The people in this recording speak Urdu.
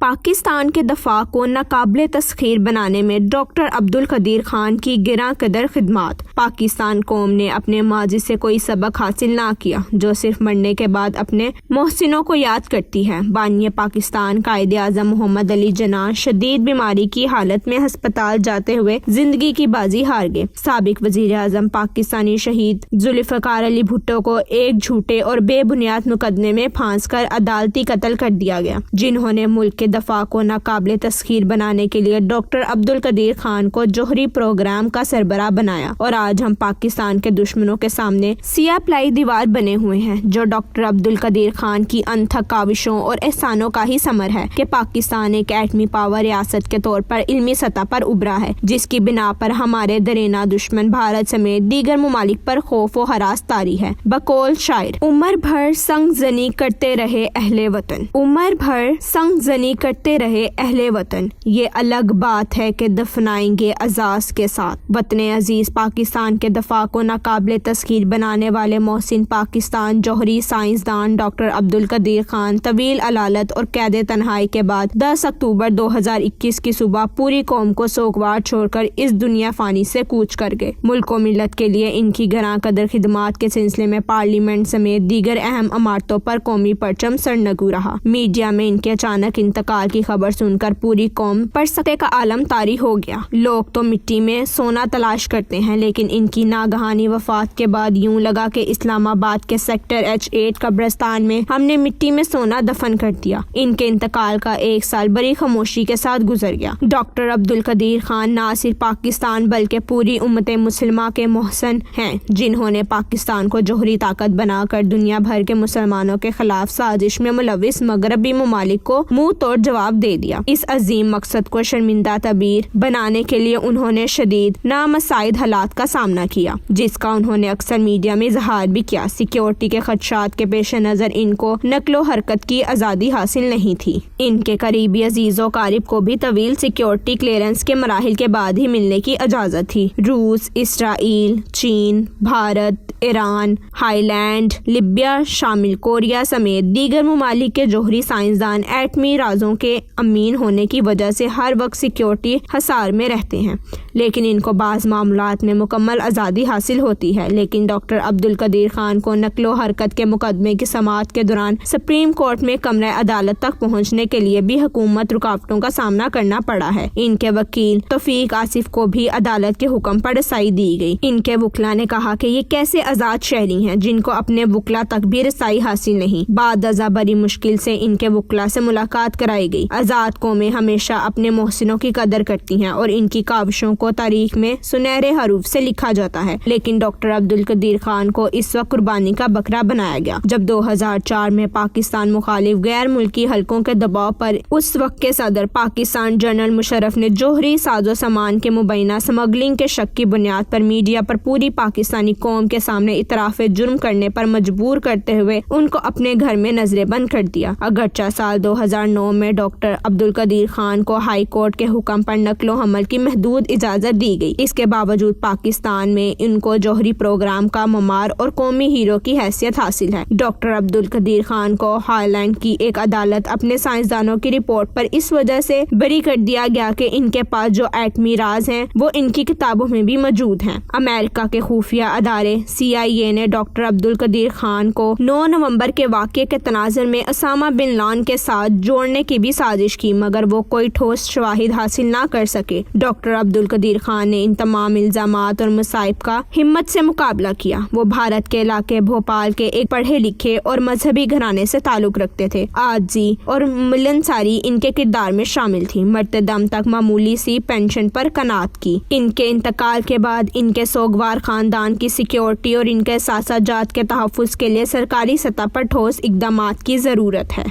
پاکستان کے دفاع کو ناقابل تسخیر بنانے میں ڈاکٹر عبدالقدیر خان کی گراں قدر خدمات۔ پاکستان قوم نے اپنے ماضی سے کوئی سبق حاصل نہ کیا، جو صرف مرنے کے بعد اپنے محسنوں کو یاد کرتی ہے۔ بانی پاکستان قائد اعظم محمد علی جناح شدید بیماری کی حالت میں ہسپتال جاتے ہوئے زندگی کی بازی ہار گئے۔ سابق وزیر اعظم پاکستانی شہید ذوالفقار علی بھٹو کو ایک جھوٹے اور بے بنیاد مقدمے میں پھانس کر عدالتی قتل کر دیا گیا، جنہوں نے ملک کے دفاع کو ناقابل تسخیر بنانے کے لیے ڈاکٹر عبدالقدیر خان کو جوہری پروگرام کا سربراہ بنایا۔ اور آج ہم پاکستان کے دشمنوں کے سامنے سیاہ پلائی دیوار بنے ہوئے ہیں، جو ڈاکٹر عبدالقدیر خان کی انتھک کاوشوں اور احسانوں کا ہی ثمر ہے کہ پاکستان ایک ایٹمی پاور ریاست کے طور پر علمی سطح پر ابھرا ہے، جس کی بنا پر ہمارے درینا دشمن بھارت سمیت دیگر ممالک پر خوف و ہراس طاری ہے۔ بقول شاعر، عمر بھر سنگ زنی کرتے رہے اہل وطن، عمر بھر سنگ زنی کرتے رہے اہل وطن، یہ الگ بات ہے کہ دفنائیں گے اعزاز کے ساتھ۔ وطن عزیز پاکستان کے دفاع کو ناقابل تسخیر بنانے والے محسن پاکستان جوہری سائنسدان ڈاکٹر عبدالقدیر خان طویل علالت اور قید تنہائی کے بعد 10 اکتوبر 2021 کی صبح پوری قوم کو سوگوار چھوڑ کر اس دنیا فانی سے کوچ کر گئے۔ ملک و ملت کے لیے ان کی گراں قدر خدمات کے سلسلے میں پارلیمنٹ سمیت دیگر اہم عمارتوں پر قومی پرچم سرنگوں رہا۔ میڈیا میں ان کے اچانک انتقال کی خبر سن کر پوری قوم پر سکتے کا عالم طاری ہو گیا۔ لوگ تو مٹی میں سونا تلاش کرتے ہیں، لیکن ان کی ناگہانی وفات کے بعد یوں لگا کہ اسلام آباد کے سیکٹر H8 قبرستان میں ہم نے مٹی میں سونا دفن کر دیا۔ ان کے انتقال کا 1 سال بڑی خاموشی کے ساتھ گزر گیا۔ ڈاکٹر عبدالقدیر خان نہ صرف پاکستان بلکہ پوری امت مسلمہ کے محسن ہیں، جنہوں نے پاکستان کو جوہری طاقت بنا کر دنیا بھر کے مسلمانوں کے خلاف سازش میں ملوث مغربی ممالک کو منہ توڑ جواب دے دیا۔ اس عظیم مقصد کو شرمندہ تعبیر بنانے کے لیے انہوں نے شدید نامساعد حالات کا سامنا کیا، جس کا انہوں نے اکثر میڈیا میں اظہار بھی کیا۔ سیکیورٹی کے خدشات کے پیش نظر ان کو نقل و حرکت کی آزادی حاصل نہیں تھی۔ ان کے قریبی عزیز و اقارب کو بھی طویل سیکیورٹی کلیئرنس کے مراحل کے بعد ہی ملنے کی اجازت تھی۔ روس، اسرائیل، چین، Bharat, Iran, Thailand, Libya شامل کوریا سمیت دیگر ممالک کے جوہری سائنسدان ایٹمی رازوں کے امین ہونے کی وجہ سے ہر وقت سیکیورٹی حصار میں رہتے ہیں، لیکن ان کو بعض معاملات میں مکمل آزادی حاصل ہوتی ہے۔ لیکن ڈاکٹر عبدالقدیر خان کو نقل و حرکت کے مقدمے کی سماعت کے دوران سپریم کورٹ میں کمرہ عدالت تک پہنچنے کے لیے بھی حکومت رکاوٹوں کا سامنا کرنا پڑا ہے۔ ان کے وکیل توفیق آصف کو بھی عدالت کے حکم پر رسائی دی گئی۔ ان کے وکلا نے کہا کہ یہ کیسے آزاد شہری ہیں جن کو اپنے وکلا تک بھی رسائی حاصل نہیں۔ بعد ازاں بڑی مشکل سے ان کے وکلا سے ملاقات کرائی گئی۔ آزاد قومیں ہمیشہ اپنے محسنوں کی قدر کرتی ہیں اور ان کی کاوشوں کو تاریخ میں سنہرے حروف سے لکھا جاتا ہے، لیکن ڈاکٹر عبدالقدیر خان کو اس وقت قربانی کا بکرا بنایا گیا جب 2004 میں پاکستان مخالف غیر ملکی حلقوں کے دباؤ پر اس وقت کے صدر پاکستان جنرل مشرف نے جوہری ساز و سامان کے مبینہ اسمگلنگ کے شک کی بنیاد پر میڈیا پر پوری پاکستانی قوم کے سامنے اعتراف جرم کرنے پر مجبور کرتے ہوئے ان کو اپنے گھر میں نظر بند کر دیا۔ اگرچہ سال 2009 میں ڈاکٹر عبدالقدیر خان کو ہائی کورٹ کے حکم پر نقل و حمل کی محدود اجازت دی گئی، اس کے باوجود پاکستان میں ان کو جوہری پروگرام کا معمار اور قومی ہیرو کی حیثیت حاصل ہے۔ ڈاکٹر عبدالقدیر خان کو ہالینڈ کی ایک عدالت اپنے سائنسدانوں کی رپورٹ پر اس وجہ سے بری کر دیا گیا کہ ان کے پاس جو ایٹمی راز ہیں وہ ان کی کتابوں میں بھی موجود ہیں۔ امریکہ کے خفیہ ادارے CIA نے ڈاکٹر عبدالقدیر خان کو 9 نومبر کے واقعے کے تناظر میں اسامہ بن لادن کے ساتھ جوڑنے کی بھی سازش کی، مگر وہ کوئی ٹھوس شواہد حاصل نہ کر سکے۔ ڈاکٹر عبدالقدیر خان نے ان تمام الزامات اور مصائب کا ہمت سے مقابلہ کیا۔ وہ بھارت کے علاقے بھوپال کے ایک پڑھے لکھے اور مذہبی گھرانے سے تعلق رکھتے تھے۔ عاجزی اور ملنساری ان کے کردار میں شامل تھی۔ مرتے دم تک معمولی سی پینشن پر قناعت کی۔ ان کے انتقال کے بعد ان کے سوگوار خاندان کی سیکیورٹی اور ان کے احساسات کے تحفظ کے لیے سرکاری سطح پر ٹھوس اقدامات کی ضرورت ہے۔